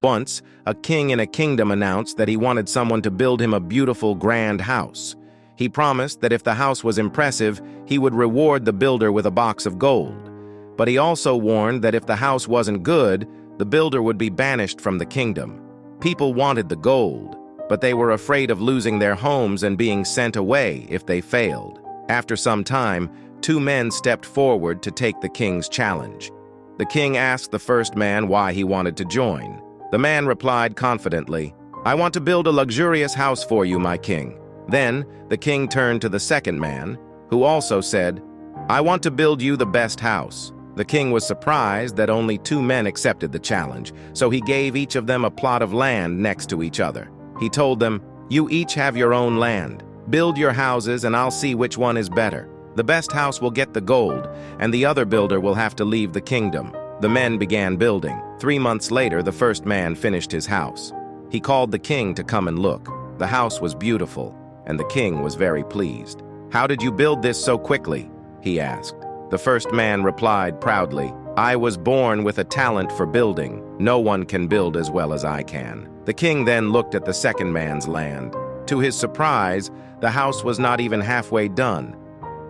Once, a king in a kingdom announced that he wanted someone to build him a beautiful, grand house. He promised that if the house was impressive, he would reward the builder with a box of gold. But he also warned that if the house wasn't good, the builder would be banished from the kingdom. People wanted the gold, but they were afraid of losing their homes and being sent away if they failed. After some time, two men stepped forward to take the king's challenge. The king asked the first man why he wanted to join. The man replied confidently, "I want to build a luxurious house for you, my king." Then, the king turned to the second man, who also said, "I want to build you the best house." The king was surprised that only two men accepted the challenge, so he gave each of them a plot of land next to each other. He told them, "You each have your own land. Build your houses and I'll see which one is better. The best house will get the gold, and the other builder will have to leave the kingdom." The men began building. 3 months later, the first man finished his house. He called the king to come and look. The house was beautiful, and the king was very pleased. "How did you build this so quickly?" he asked. The first man replied proudly, "I was born with a talent for building. No one can build as well as I can." The king then looked at the second man's land. To his surprise, the house was not even halfway done.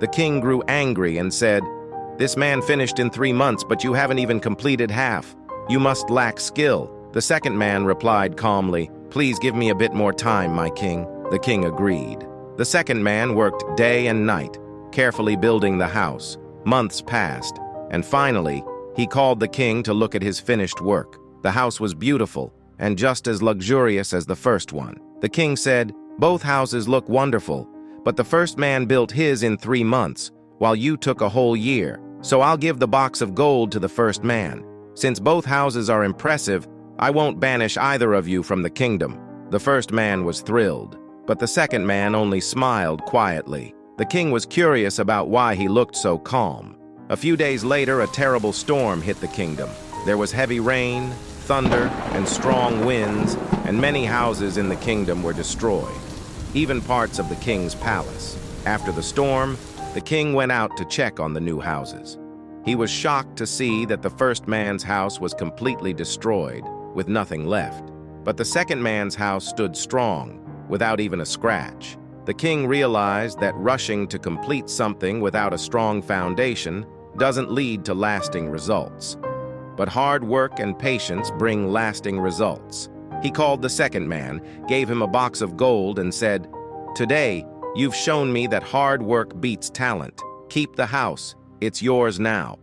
The king grew angry and said, "This man finished in 3 months, but you haven't even completed half. You must lack skill." The second man replied calmly, "Please give me a bit more time, my king." The king agreed. The second man worked day and night, carefully building the house. Months passed, and finally, he called the king to look at his finished work. The house was beautiful and just as luxurious as the first one. The king said, "Both houses look wonderful, but the first man built his in 3 months, while you took a whole year. So I'll give the box of gold to the first man. Since both houses are impressive, I won't banish either of you from the kingdom." The first man was thrilled, but the second man only smiled quietly. The king was curious about why he looked so calm. A few days later, a terrible storm hit the kingdom. There was heavy rain, thunder, and strong winds, and many houses in the kingdom were destroyed, even parts of the king's palace. After the storm, the king went out to check on the new houses. He was shocked to see that the first man's house was completely destroyed, with nothing left. But the second man's house stood strong, without even a scratch. The king realized that rushing to complete something without a strong foundation doesn't lead to lasting results. But hard work and patience bring lasting results. He called the second man, gave him a box of gold, and said, "Today, you've shown me that hard work beats talent. Keep the house. It's yours now."